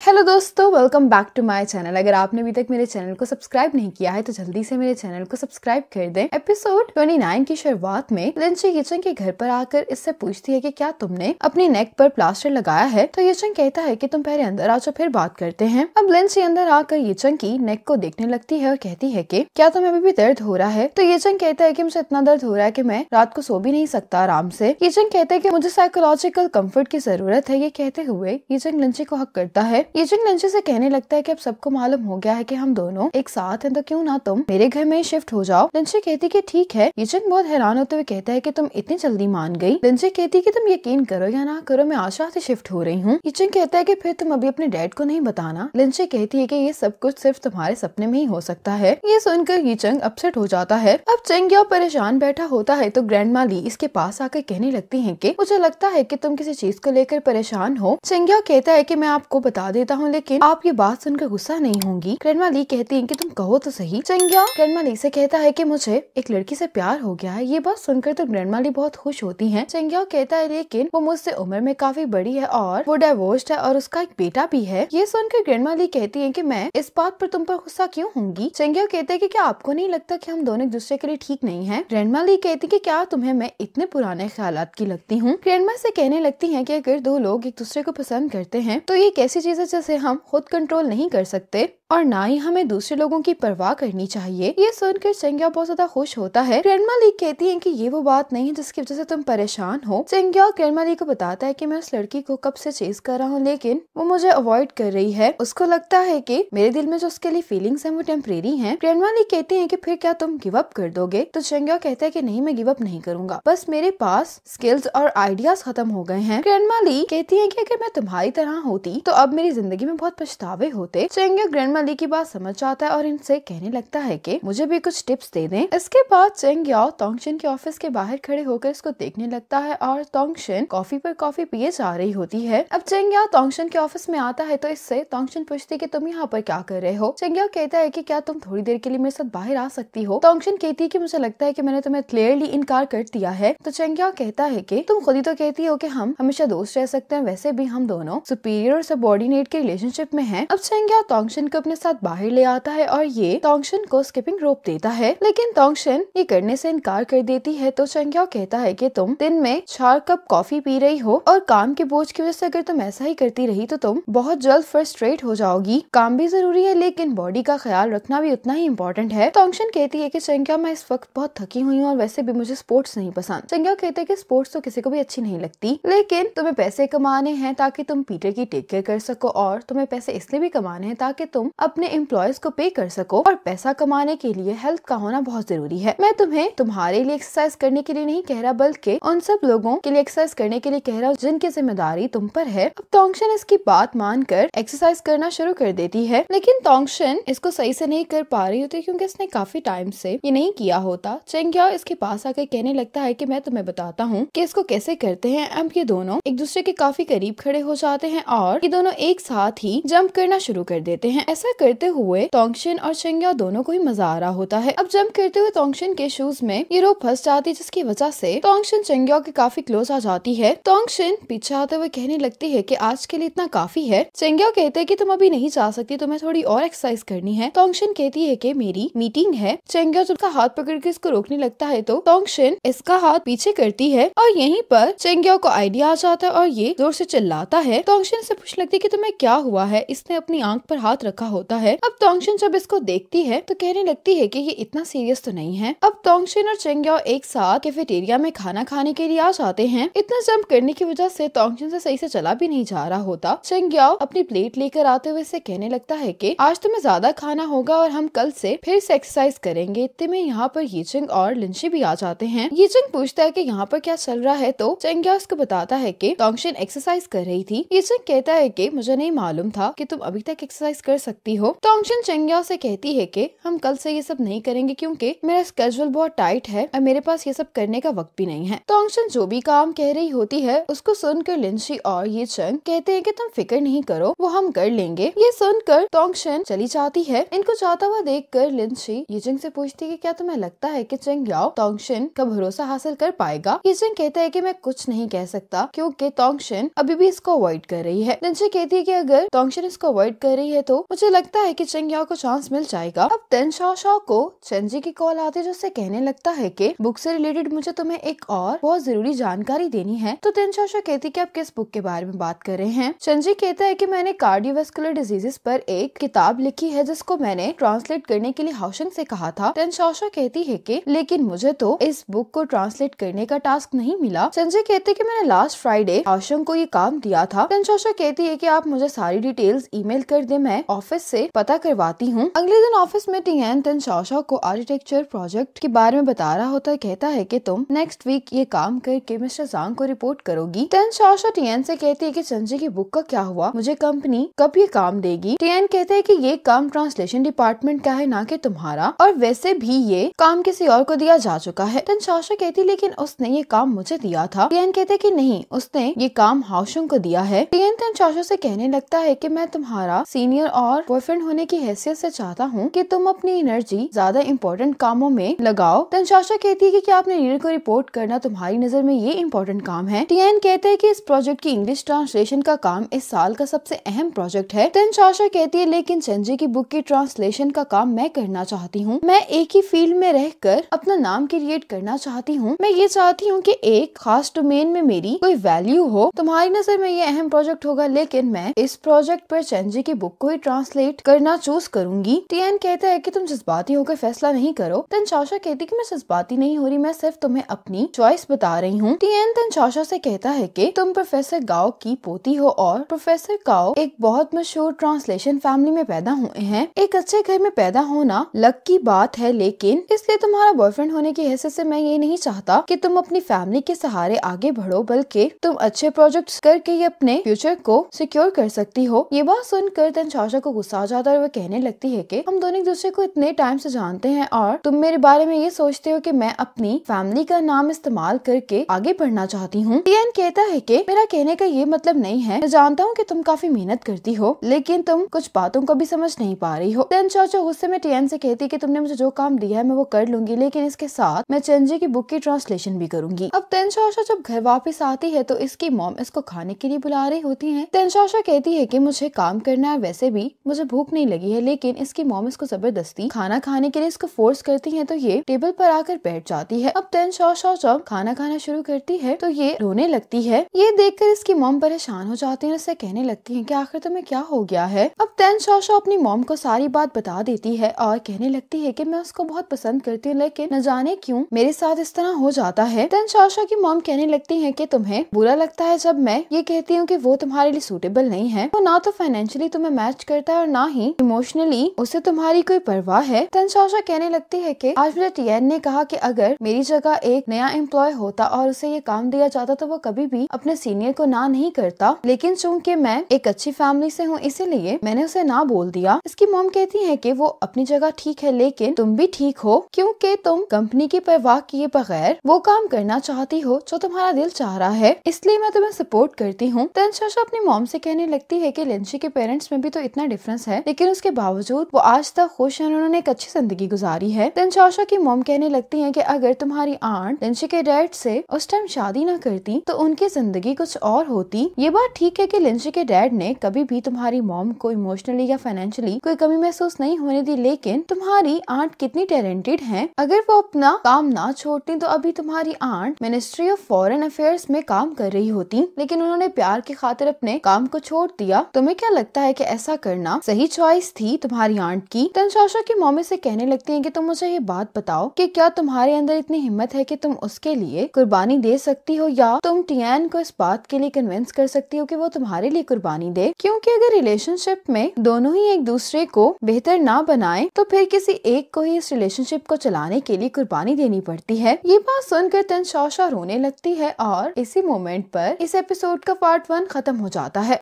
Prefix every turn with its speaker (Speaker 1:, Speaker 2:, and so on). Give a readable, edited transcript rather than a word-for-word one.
Speaker 1: Hello दोस्तों, welcome back to my channel. अगर आपने अभी तक मेरे चैनल को सब्सक्राइब नहीं किया है तो जल्दी से मेरे चैनल को सब्सक्राइब कर दें। एपिसोड 29 की शुरुआत में लिंची यीचंग के घर पर आकर इससे पूछती है कि क्या तुमने अपनी नेक पर प्लास्टर लगाया है। तो यीचंग कहता है कि तुम पहले अंदर आ जाओ, फिर बात करते हैं। अब लिंची अंदर आकर यीचंग की नेक को देखने लगती है और कहती है कि क्या तुम्हें अभी भी दर्द हो रहा है। तो यीचंग कहता है कि मुझे इतना दर्द हो रहा है कि मैं रात को सो भी नहीं सकता आराम से। यीचंग कहता है कि मुझे साइकोलॉजिकल कंफर्ट की जरूरत है। ये कहते हुए यीचंग लिंची को हक करता है। यीचंग लिंची से कहने लगता है कि अब सबको मालूम हो गया है कि हम दोनों एक साथ हैं, तो क्यों ना तुम मेरे घर में शिफ्ट हो जाओ। लिंची कहती कि ठीक है। यीचंग बहुत हैरान होते हुए कहता है कि तुम इतनी जल्दी मान गई। लिंची कहती कि तुम यकीन करो या ना करो, मैं आज रात शिफ्ट हो रही हूँ। यीचंग कहता है कि फिर तुम अभी अपने डैड को नहीं बताना। लिंची कहती है कि ये सब कुछ सिर्फ तुम्हारे सपने में ही हो सकता है। ये सुनकर यीचंग अपसेट हो जाता है। अब चेंग्याओ परेशान बैठा होता है तो ग्रैंडमा ली इसके पास आकर कहने लगती है कि मुझे लगता है कि तुम किसी चीज को लेकर परेशान हो। चेंग्याओ कहता है कि मैं आपको बता देता हूँ, लेकिन आप ये बात सुनकर गुस्सा नहीं होंगी। ग्रैंडमा ली कहती है कि तुम कहो तो सही। चेंग्याओ ग्रैंडमा ली से कहता है कि मुझे एक लड़की से प्यार हो गया है। ये बात सुनकर तो ग्रैंडमा ली बहुत खुश होती हैं। चेंग्याओ कहता है लेकिन वो मुझसे उम्र में काफी बड़ी है और वो डिवोर्स्ड है और उसका एक बेटा भी है। ये सुनकर ग्रैंडमा ली कहती है कि मैं इस बात पर तुम पर गुस्सा क्यों होंगी। चेंग्याओ कहते हैं कि क्या आपको नहीं लगता कि हम दोनों एक दूसरे के लिए ठीक नहीं है। ग्रैंडमा ली कहती है कि क्या तुम्हें मैं इतने पुराने ख्यालात की लगती हूँ। ग्रैंडमा से कहने लगती है कि अगर दो लोग एक दूसरे को पसंद करते हैं तो ये एक ऐसी चीज है जिसे हम खुद कंट्रोल नहीं कर सकते और ना ही हमें दूसरे लोगों की परवाह करनी चाहिए। ये सुनकर चेंग्याओ बहुत ज्यादा खुश होता है। ग्रैंडमा ली कहती है कि ये वो बात नहीं है जिसकी वजह से तुम परेशान हो। चेंग्याओ ग्रैंडमा ली को बताता है कि मैं उस लड़की को कब से चेज कर रहा हूँ, लेकिन वो मुझे अवॉइड कर रही है। उसको लगता है कि मेरे दिल में जो उसके लिए फीलिंग्स हैं वो टेम्परेरी हैं। ग्रैंडमा ली कहती है कि फिर क्या तुम गिव अप कर दोगे। तो चेंग्याओ कहता है कि नहीं, मैं गिव अप नहीं करूंगा, बस मेरे पास स्किल्स और आइडियाज खत्म हो गए हैं। ग्रैंडमा ली कहती है कि अगर मैं तुम्हारी तरह होती तो अब मेरी जिंदगी में बहुत पछतावे होते। चेंग्याओ ग्रैंडमा ली की बात समझ जाता है और इनसे कहने लगता है कि मुझे भी कुछ टिप्स दे दें। इसके बाद चेंग्याओ तोंगशिन के ऑफिस के बाहर खड़े होकर इसको देखने लगता है और तोंगशिन कॉफी पर कॉफी पिए जा रही होती है। अब चेंग्याओ तोंगशिन के ऑफिस में आता है तो इससे तोंगशिन पूछती है कि तुम यहाँ पर क्या कर रहे हो। चेंग्याओ कहता है कि क्या तुम थोड़ी देर के लिए मेरे साथ बाहर आ सकती हो। तोंगशिन कहती है कि मुझे लगता है कि मैंने तुम्हें क्लियरली इनकार कर दिया है। तो चेंग्याओ कहता है कि तुम खुद ही तो कहती हो कि हम हमेशा दोस्त रह सकते हैं, वैसे भी हम दोनों सुपीरियर और सबऑर्डिनेट के रिलेशनशिप में हैं। अब चेंग्याओ तोंगशिन को अपने साथ बाहर ले आता है और ये तोंगशिन को स्किपिंग रोप देता है, लेकिन तोंगशिन ये करने से इनकार कर देती है। तो चेंग्याओ कहता है कि तुम दिन में 4 कप कॉफी पी रही हो और काम के बोझ की वजह से अगर तुम ऐसा ही करती रही तो तुम बहुत जल्द फ्रस्ट्रेट हो जाओगी। काम भी जरूरी है लेकिन बॉडी का ख्याल रखना भी उतना ही इम्पोर्टेंट है। तोंगशिन कहती है कि चेंग्याओ मैं इस वक्त बहुत थकी हुई हूँ और वैसे भी मुझे स्पोर्ट्स नहीं पसंद। चेंग्याओ कहते हैं कि स्पोर्ट्स तो किसी को भी अच्छी नहीं लगती, लेकिन तुम्हें पैसे कमाने हैं ताकि तुम पीटर की टेक केयर कर सको, और तुम्हें पैसे इसलिए भी कमाने हैं ताकि तुम अपने एम्प्लॉयज को पे कर सको, और पैसा कमाने के लिए हेल्थ का होना बहुत जरूरी है। मैं तुम्हें तुम्हारे लिए एक्सरसाइज करने के लिए नहीं कह रहा, बल्कि उन सब लोगों के लिए एक्सरसाइज करने के लिए कह रहा हूँ जिनकी जिम्मेदारी तुम पर है। अब तोंगशिन इसकी बात मानकर एक्सरसाइज करना शुरू कर देती है, लेकिन तोंगशिन इसको सही से नहीं कर पा रही होती क्योंकि इसने काफी टाइम से ये नहीं किया होता। चेंग्याओ इसके पास आकर कहने लगता है कि मैं तुम्हें बताता हूँ कि इसको कैसे करते हैं। अब ये दोनों एक दूसरे के काफी करीब खड़े हो जाते हैं और ये दोनों एक साथ ही जंप करना शुरू कर देते हैं। ऐसा करते हुए तोंगशिन और चेंग्याओ दोनों को ही मजा आ रहा होता है। अब जंप करते हुए तोंगशिन के शूज में ये रोप फंस जाती है, जिसकी वजह से तोंगशिन चेंग्याओ के काफी क्लोज आ जाती है। तोंगशिन पीछे आते हुए कहने लगती है कि आज के लिए इतना काफी है। चेंग्याओ कहते हैं कि तुम अभी नहीं जा सकती, तुम्हें थोड़ी और एक्सरसाइज करनी है। तोंगशिन कहती है कि मेरी मीटिंग है। चेंग्याओ जब उसका हाथ पकड़ के इसको रोकने लगता है तो तोंगशिन इसका हाथ पीछे करती है और यहीं पर चेंग्याओ को आइडिया आ जाता है और ये जोर से चिल्लाता है। तोंगशिन से पूछ लगती है कि तुम्हें क्या हुआ है। इसने अपनी आंख पर हाथ रखा होता है। अब तोंगशिन जब इसको देखती है तो कहने लगती है कि ये इतना सीरियस तो नहीं है। अब तोंगशिन और चेंग्याओ एक साथ कैफेटेरिया में खाना खाने के लिए आ जाते हैं। इतना जंप करने की वजह से तोंगशिन से सही से चला भी नहीं जा रहा होता। चेंग्याओ अपनी प्लेट लेकर आते हुए से कहने लगता है कि आज तुम्हें ज्यादा खाना होगा और हम कल से फिर से एक्सरसाइज करेंगे। इतने में यहाँ पर यीचंग और लिंची भी आ जाते हैं। यीचंग पूछता है कि यहाँ पर क्या चल रहा है, तो चेंग्याओ उसको बताता है कि तोंगशिन एक्सरसाइज कर रही थी। यीचंग कहता है कि मुझे नहीं मालूम था कि तुम अभी तक एक्सरसाइज कर सकते सकती हो। तोंगशन चेंग्याओ से कहती है कि हम कल से ये सब नहीं करेंगे क्योंकि मेरा स्केड्यूल बहुत टाइट है और मेरे पास ये सब करने का वक्त भी नहीं है। तोंगशन जो भी काम कह रही होती है उसको सुनकर लिनशी और ये चंग कहते हैं कि तुम फिक्र नहीं करो, वो हम कर लेंगे। ये सुनकर तोंगशन चली जाती है। इनको जाता हुआ देखकर लिनशी ये चंग से पूछती है कि क्या तुम्हें लगता है कि चेंग्याओ तोंगशन का भरोसा हासिल कर पाएगा। ये चंग कहता है कि मैं कुछ नहीं कह सकता क्योंकि तोंगशन अभी भी इसको अवॉइड कर रही है। लिनशी कहती है कि अगर तोंगशन इसको अवॉइड कर रही है तो मुझे लगता है कि चेंग्याओ को चांस मिल जाएगा। अब तेन शाओ को चेंजी की कॉल आती है जो उससे कहने लगता है कि बुक से रिलेटेड मुझे तुम्हें एक और बहुत जरूरी जानकारी देनी है। तो तेन शाओ कहती है कि आप किस बुक के बारे में बात कर रहे हैं। चेंजी कहता है कि मैंने कार्डियोवास्कुलर डिजीजेस पर एक किताब लिखी है जिसको मैंने ट्रांसलेट करने के लिए हाओशंग से कहा था। तेन शाओ कहती है कि लेकिन मुझे तो इस बुक को ट्रांसलेट करने का टास्क नहीं मिला। चेंजी कहते कि मैंने लास्ट फ्राइडे हाओशंग को ये काम दिया था। तेन शाओ कहती है कि आप मुझे सारी डिटेल्स ईमेल कर दे, मैं ऑफिस से पता करवाती हूँ। अगले दिन ऑफिस में टियान तेन शाओ को आर्किटेक्चर प्रोजेक्ट के बारे में बता रहा होता है। कहता है कि तुम नेक्स्ट वीक ये काम करके मिस्टर ज़ांग को रिपोर्ट करोगी। तेन शाओ टियान से कहती है कि चेंजी की बुक का क्या हुआ, मुझे कंपनी कब ये काम देगी। टियान कहते है कि ये काम ट्रांसलेशन डिपार्टमेंट का है ना कि तुम्हारा, और वैसे भी ये काम किसी और को दिया जा चुका है। तेन शाओ कहती लेकिन उसने ये काम मुझे दिया था। टियान कहते कि नहीं, उसने ये काम हाओशंग को दिया है। टियान तेन शाओ से कहने लगता है कि मैं तुम्हारा सीनियर और बॉयफ्रेंड होने की हैसियत से चाहता हूँ कि तुम अपनी एनर्जी ज्यादा इम्पोर्टेंट कामों में लगाओ। तेन शाओ कहती है कि क्या अपने लीडर को रिपोर्ट करना तुम्हारी नजर में ये इम्पोर्टेंट काम है। टियान कहते हैं कि इस प्रोजेक्ट की इंग्लिश ट्रांसलेशन का काम इस साल का सबसे अहम प्रोजेक्ट है। तेन शाओ कहती है लेकिन चेंजी की बुक की ट्रांसलेशन का काम मैं करना चाहती हूँ। मैं एक ही फील्ड में रहकर अपना नाम क्रिएट करना चाहती हूँ। मैं ये चाहती हूँ कि एक खास डोमेन में मेरी कोई वैल्यू हो। तुम्हारी नजर में ये अहम प्रोजेक्ट होगा लेकिन मैं इस प्रोजेक्ट पर चेंजी की बुक को ही ट्रांसलेट करना चूज करूंगी। टियान कहता है कि तुम जज्बाती होकर फैसला नहीं करो। तेन शाओ कहती कि मैं जज्बाती नहीं हो रही, मैं सिर्फ तुम्हें अपनी चॉइस बता रही हूँ। टियान तेन शाओ से कहता है कि तुम प्रोफेसर गाओ की पोती हो और प्रोफेसर गाओ एक बहुत मशहूर ट्रांसलेशन फैमिली में पैदा हुए हैं। एक अच्छे घर में पैदा होना लक की बात है, लेकिन इसलिए तुम्हारा बॉयफ्रेंड होने की हैसियत से मैं ये नहीं चाहता कि तुम अपनी फैमिली के सहारे आगे बढ़ो, बल्कि तुम अच्छे प्रोजेक्ट्स करके ये अपने फ्यूचर को सिक्योर कर सकती हो। ये बात सुनकर तेन शाओ को गुस्सा आ जाता है और वो कहने लगती है कि हम दोनों एक दूसरे को इतने टाइम से जानते हैं और तुम मेरे बारे में ये सोचते हो कि मैं अपनी फैमिली का नाम इस्तेमाल करके आगे बढ़ना चाहती हूँ। टियान कहता है कि मेरा कहने का ये मतलब नहीं है, मैं जानता हूँ कि तुम काफी मेहनत करती हो लेकिन तुम कुछ बातों को भी समझ नहीं पा रही हो। तेन शाओ गुस्से में टियान से कहती है कि तुमने मुझे जो काम दिया है मैं वो कर लूंगी, लेकिन इसके साथ मैं चेंजी की बुक की ट्रांसलेशन भी करूंगी। अब तेन शाओ जब घर वापस आती है तो इसकी मॉम इसको खाने के लिए बुला रही होती है। तेन शाओ कहती है कि मुझे काम करना है, वैसे भी मुझे भूख नहीं लगी है, लेकिन इसकी मॉम इसको जबरदस्ती खाना खाने के लिए इसको फोर्स करती है तो ये टेबल पर आकर बैठ जाती है। अब तेन शाओ जब खाना खाना शुरू करती है तो ये रोने लगती है। ये देखकर इसकी मॉम परेशान हो जाती है, उससे कहने लगती है कि आखिर तुम्हें क्या हो गया है। अब तेन शाओ अपनी मॉम को सारी बात बता देती है और कहने लगती है कि मैं उसको बहुत पसंद करती हूँ लेकिन न जाने क्यों मेरे साथ इस तरह हो जाता है। तेन शाओ की मॉम कहने लगती है कि तुम्हें बुरा लगता है जब मैं ये कहती हूँ कि वो तुम्हारे लिए सूटेबल नहीं है, वो ना तो फाइनेंशियली तुम्हें मैच करता है और ना ही इमोशनली उसे तुम्हारी कोई परवाह है। तेन शाओ कहने लगती है कि आज मुझे टियान ने कहा कि अगर मेरी जगह एक नया एम्प्लॉय होता और उसे ये काम दिया जाता तो वो कभी भी अपने सीनियर को ना नहीं करता, लेकिन चूंकि मैं एक अच्छी फैमिली से हूँ इसीलिए मैंने उसे ना बोल दिया। इसकी मॉम कहती है कि वो अपनी जगह ठीक है लेकिन तुम भी ठीक हो क्योंकि तुम कंपनी की परवाह किए बगैर वो काम करना चाहती हो जो तुम्हारा दिल चाह रहा है, इसलिए मैं तुम्हें सपोर्ट करती हूँ। तेन शाओ अपनी मॉम से कहने लगती है कि लिनशी के पेरेंट्स में भी तो इतना डिफरेंस है लेकिन उसके बावजूद वो आज तक खुश हैं, उन्होंने एक अच्छी जिंदगी गुजारी है। तेन शाओ की मॉम कहने लगती है कि अगर तुम्हारी आंट लिनशी के डैड से उस टाइम शादी न करती तो उनकी जिंदगी कुछ और होती। ये बात ठीक है कि लिनशी के डैड ने कभी भी तुम्हारी मॉम को इमोशनली या फाइनेंशियली कोई कमी महसूस नहीं होने दी, लेकिन तुम्हारी आंट कितनी टैलेंटेड है, अगर वो अपना काम ना छोड़ती तो अभी तुम्हारी aunt ministry of foreign affairs में काम कर रही होती, लेकिन उन्होंने प्यार की खातिर अपने काम को छोड़ दिया। तुम्हें क्या लगता है कि ऐसा करना सही चॉइस थी तुम्हारी आंट की? तेन शाओ की मॉम से कहने लगती है कि तुम मुझे ये बात बताओ कि क्या तुम्हारे अंदर इतनी हिम्मत है कि तुम उसके लिए कुर्बानी दे सकती हो, या तुम टियान को इस बात के लिए कन्विंस कर सकती हो कि वो तुम्हारे लिए कुर्बानी दे? क्योंकि अगर रिलेशनशिप में दोनों ही एक दूसरे को बेहतर ना बनाए तो फिर किसी एक को ही इस रिलेशनशिप को चलाने के लिए कुर्बानी देनी पड़ती है। ये बात सुनकर तेन शाओ रोने लगती है और इसी मोमेंट पर इस एपिसोड का पार्ट 1 खत्म हो जाता है।